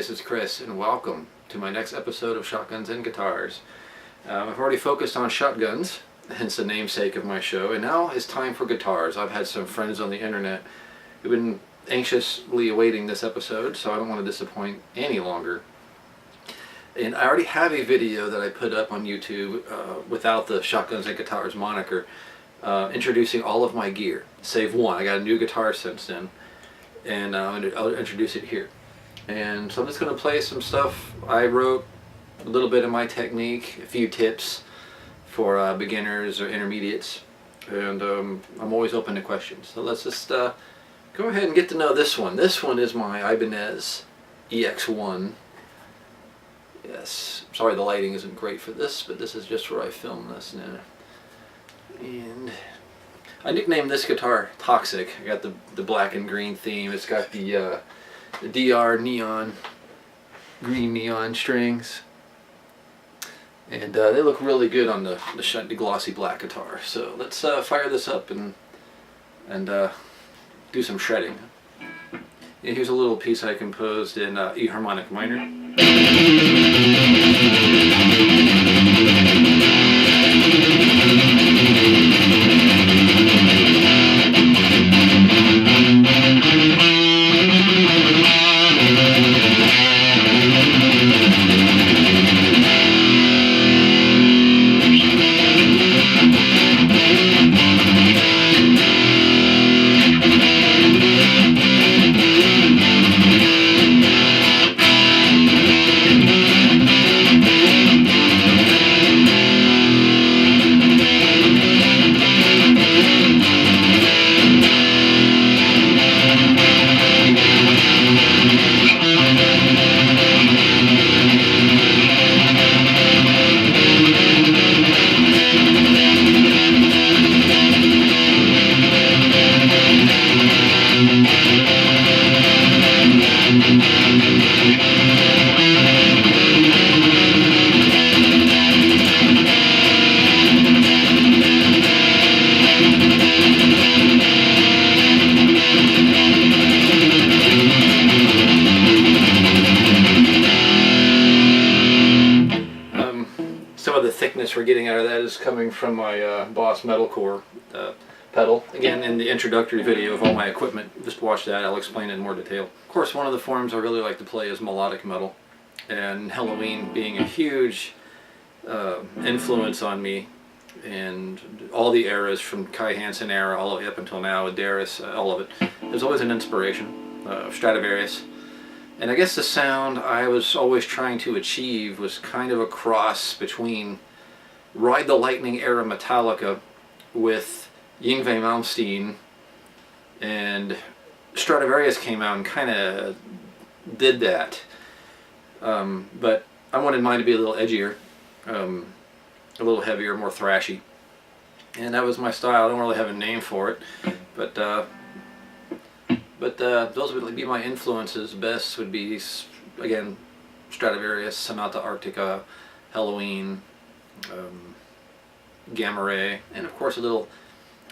this is Chris, and welcome to my next episode of Shotguns and Guitars. I've already focused on shotguns, hence the namesake of my show, and now it's time for guitars. I've had some friends on the internet who've been anxiously awaiting this episode, so I don't want to disappoint any longer. And I already have a video that I put up on YouTube without the Shotguns and Guitars moniker, introducing all of my gear, save one. I got a new guitar since then, and I'll introduce it here. And so I'm just going to play some stuff I wrote, a little bit of my technique, a few tips for beginners or intermediates, and I'm always open to questions. So let's just go ahead and get to know this one. This one is my Ibanez EX1. Yes, sorry the lighting isn't great for this, but this is just where I film this now. And I nicknamed this guitar Toxic. I got the black and green theme. It's got the DR neon, green neon strings. And they look really good on the glossy black guitar. So let's fire this up and do some shredding. And here's a little piece I composed in E harmonic minor. Thickness we're getting out of that is coming from my Boss Metalcore pedal. Again, in the introductory video of all my equipment, just watch that, I'll explain it in more detail. Of course, one of the forms I really like to play is melodic metal, and Helloween being a huge influence on me, and all the eras from Kai Hansen era all the way up until now, Adaris, all of it. There's always an inspiration, Stradivarius. And I guess the sound I was always trying to achieve was kind of a cross between Ride the Lightning era Metallica with Yngwie Malmsteen, and Stradivarius came out and kind of did that. But I wanted mine to be a little edgier, a little heavier, more thrashy. And that was my style. I don't really have a name for it, but those would be my influences. Best would be, again, Stradivarius, Sonata Arctica, Helloween, Gamma Ray, and of course a little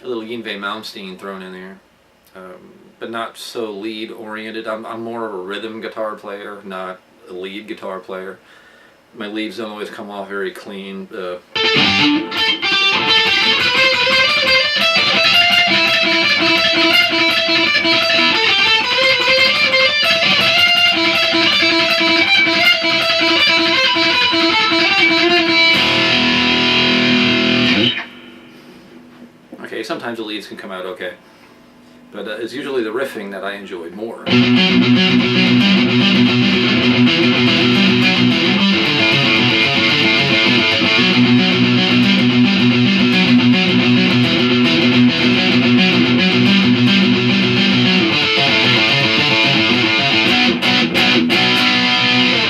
Yngwie Malmsteen thrown in there, but not so lead oriented. I'm more of a rhythm guitar player, not a lead guitar player. My leads don't always come off very clean. Okay, sometimes the leads can come out okay, but it's usually the riffing that I enjoy more.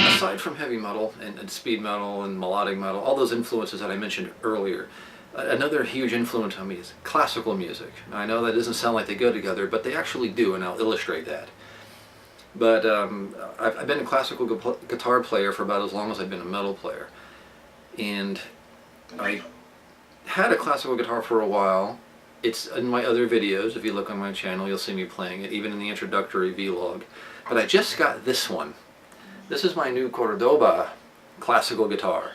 Aside from heavy metal and speed metal and melodic metal, all those influences that I mentioned earlier, another huge influence on me is classical music. Now, I know that doesn't sound like they go together, but they actually do, and I'll illustrate that. But I've been a classical guitar player for about as long as I've been a metal player. And I had a classical guitar for a while. It's in my other videos. If you look on my channel, you'll see me playing it, even in the introductory vlog. But I just got this one. This is my new Cordoba classical guitar.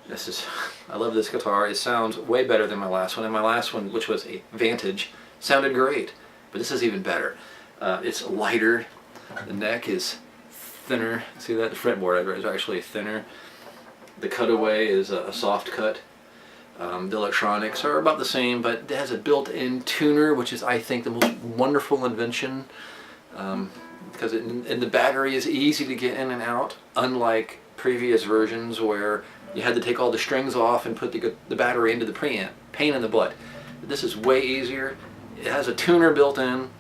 I love this guitar. It sounds way better than my last one, and my last one, which was a Vantage, sounded great, but this is even better. It's lighter, the neck is thinner. See that? The fretboard is actually thinner. The cutaway is a soft cut. The electronics are about the same, but it has a built-in tuner, which is, I think, the most wonderful invention, because and the battery is easy to get in and out, unlike previous versions where you had to take all the strings off and put the battery into the preamp. Pain in the butt. This is way easier. It has a tuner built in,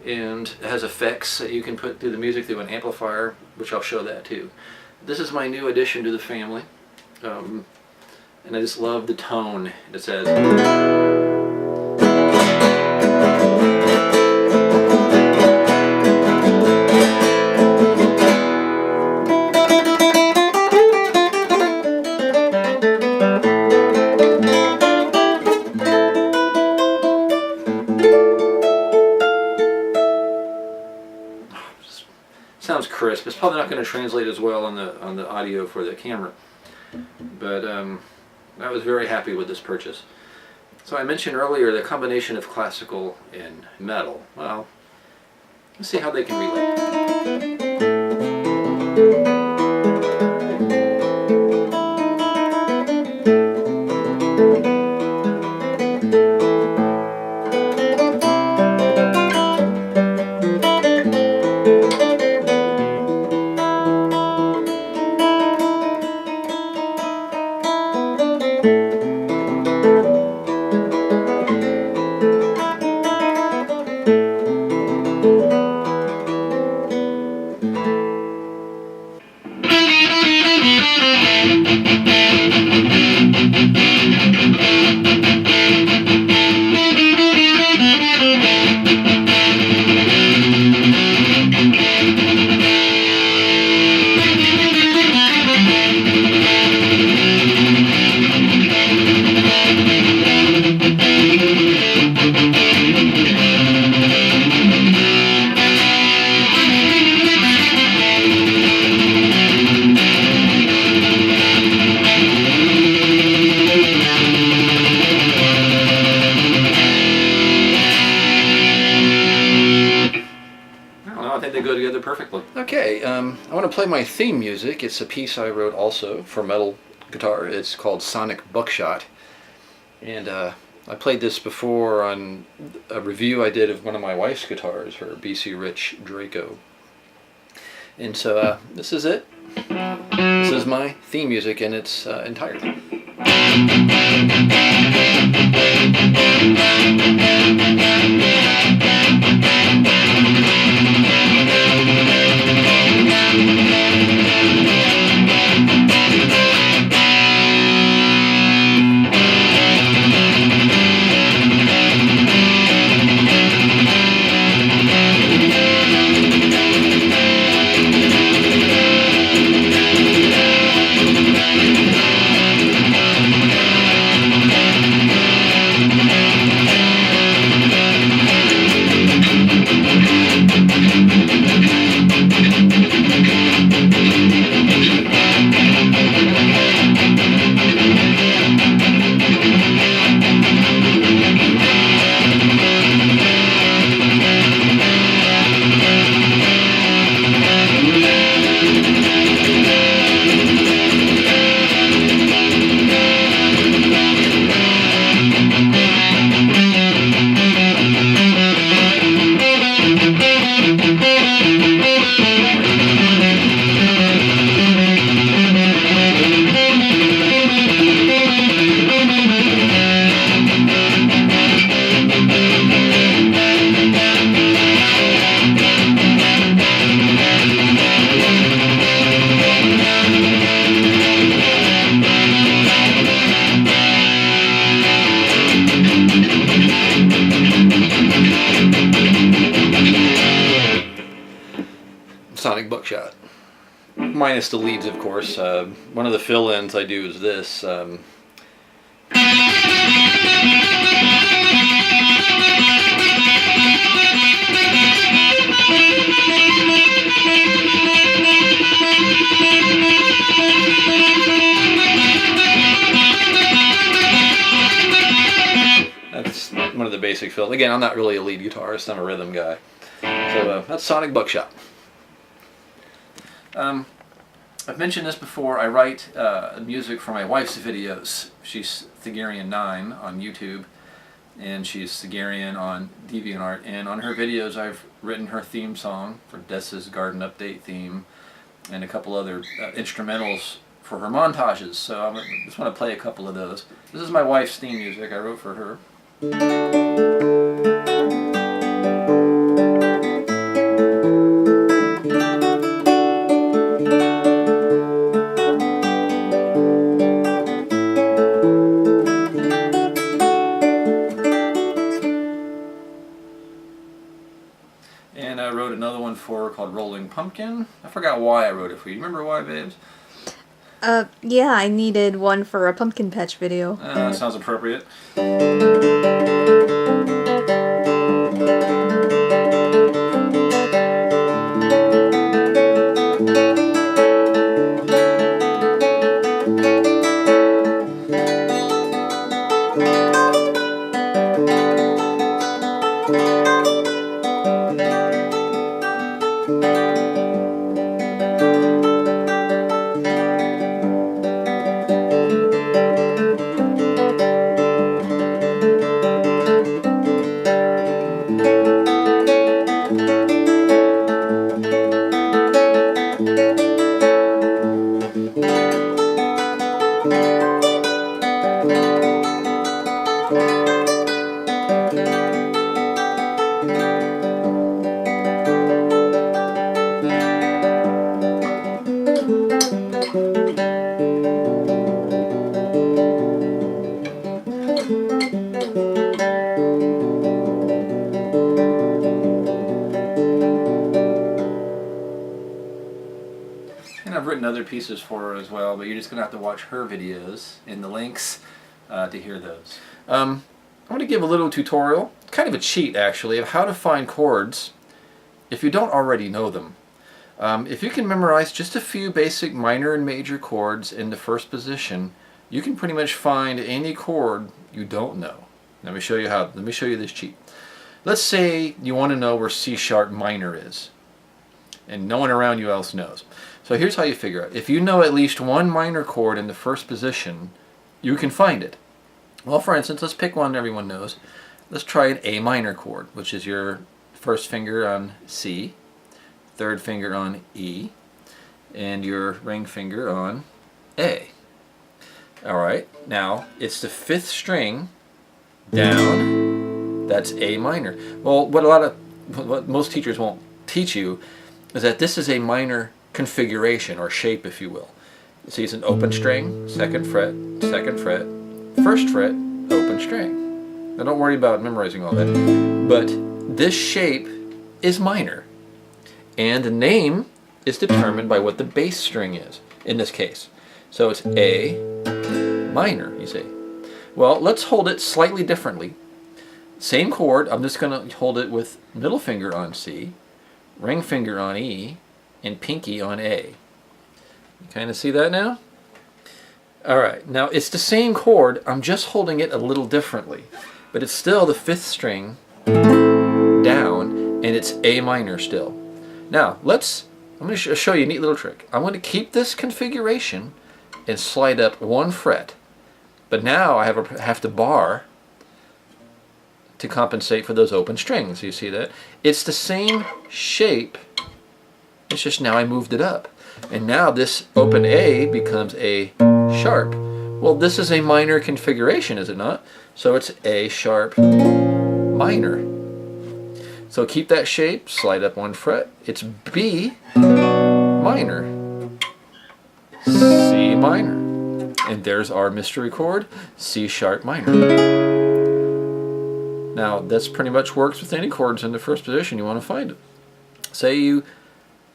and it has effects that you can put through the music through an amplifier, which I'll show that too. This is my new addition to the family. And I just love the tone. It says, sounds crisp. It's probably not going to translate as well on the audio for the camera, but I was very happy with this purchase. So I mentioned earlier the combination of classical and metal. Well, let's see how they can relate. They go together perfectly. Okay, I want to play my theme music. It's a piece I wrote also for metal guitar. It's called Sonic Buckshot. And I played this before on a review I did of one of my wife's guitars, her BC Rich Draco. And so this is it. This is my theme music in its entirety. Sonic Buckshot. Minus the leads, of course. One of the fill-ins I do is this. basic fill. Again, I'm not really a lead guitarist, I'm a rhythm guy. So that's Sonic Buckshot. I've mentioned this before, I write music for my wife's videos. She's Thagarian9 on YouTube, and she's Thagarian on DeviantArt, and on her videos I've written her theme song for Dessa's Garden Update theme, and a couple other instrumentals for her montages, so I just want to play a couple of those. This is my wife's theme music I wrote for her. And I wrote another one for her called Rolling Pumpkin. I forgot why I wrote it for you. Remember why, babes? Yeah, I needed one for a pumpkin patch video. Sounds appropriate. And I've written other pieces for her as well, but you're just going to have to watch her videos in the links to hear those. I'm going to give a little tutorial, kind of a cheat actually, of how to find chords if you don't already know them. If you can memorize just a few basic minor and major chords in the first position, you can pretty much find any chord you don't know. Let me show you how. Let me show you this cheat. Let's say you want to know where C sharp minor is, and no one around you else knows. So here's how you figure out. If you know at least one minor chord in the first position, you can find it. Well, for instance, let's pick one everyone knows. Let's try an A minor chord, which is your first finger on C, third finger on E, and your ring finger on A. Alright, now it's the fifth string down, that's A minor. Well, what most teachers won't teach you is that this is a minor configuration, or shape if you will. See, it's an open string, second fret, first fret, open string. Now don't worry about memorizing all that, but this shape is minor, and the name is determined by what the bass string is in this case. So it's A minor, you see. Well, let's hold it slightly differently. Same chord, I'm just going to hold it with middle finger on C, ring finger on E, and pinky on A. You kind of see that now? Alright, now it's the same chord, I'm just holding it a little differently. But it's still the fifth string down, and it's A minor still. Now, I'm going to show you a neat little trick. I'm going to keep this configuration and slide up one fret. But now I have to bar to compensate for those open strings. You see that? It's the same shape, it's just now I moved it up. And now this open A becomes A sharp. Well, this is a minor configuration, is it not? So it's A sharp minor. So keep that shape, slide up one fret. It's B minor, C minor. And there's our mystery chord, C sharp minor. Now, this pretty much works with any chords in the first position you want to find it. Say you,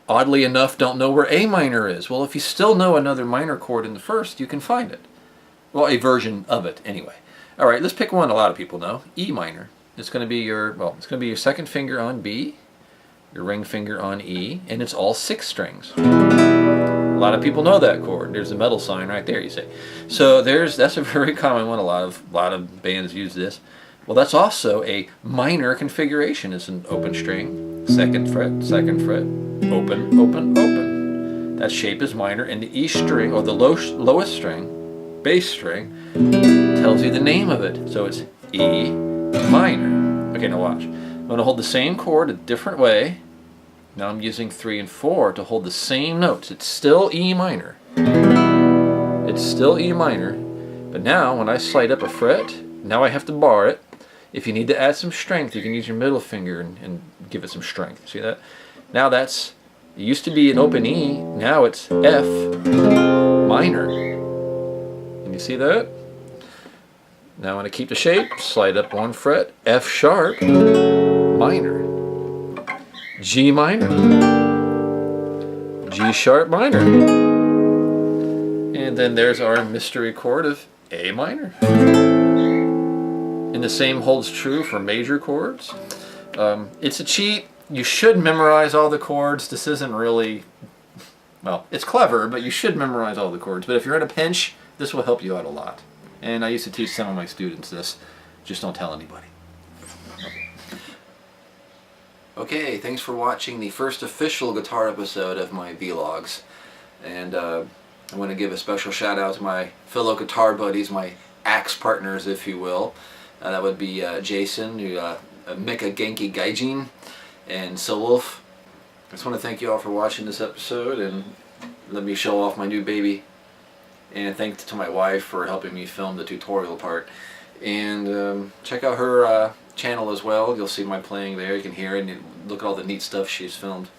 oddly enough, don't know where A minor is. Well, if you still know another minor chord in the first, you can find it. Well, a version of it, anyway. All right, let's pick one a lot of people know, E minor. It's going to be your second finger on B, your ring finger on E, and it's all 6 strings. A lot of people know that chord. There's a metal sign right there, you see. So that's a very common one. A lot of bands use this. Well, that's also a minor configuration. It's an open string, second fret, open, open, open. That shape is minor, and the E string, or the lowest string, bass string, tells you the name of it. So it's E minor. Okay, now watch. I'm going to hold the same chord a different way. Now I'm using 3 and 4 to hold the same notes. It's still E minor. It's still E minor. But now, when I slide up a fret, now I have to bar it. If you need to add some strength, you can use your middle finger and give it some strength. See that? Now that's, it used to be an open E, now it's F minor. Can you see that? Now I want to keep the shape, slide up 1 fret, F sharp, minor, G minor, G sharp minor, and then there's our mystery chord of A minor. And the same holds true for major chords. It's a cheat. You should memorize all the chords. This isn't really, well, it's clever, but you should memorize all the chords. But if you're in a pinch, this will help you out a lot. And I used to teach some of my students this. Just don't tell anybody. Okay, thanks for watching the first official guitar episode of my vlogs. And I want to give a special shout out to my fellow guitar buddies, my axe partners, if you will. That would be Jason, Mika Genki Gaijin, and Silwolf. I just want to thank you all for watching this episode, and let me show off my new baby. And thanks to my wife for helping me film the tutorial part. And check out her channel as well. You'll see my playing there. You can hear it and look at all the neat stuff she's filmed.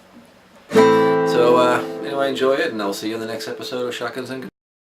So anyway, enjoy it, and I'll see you in the next episode of Shotguns and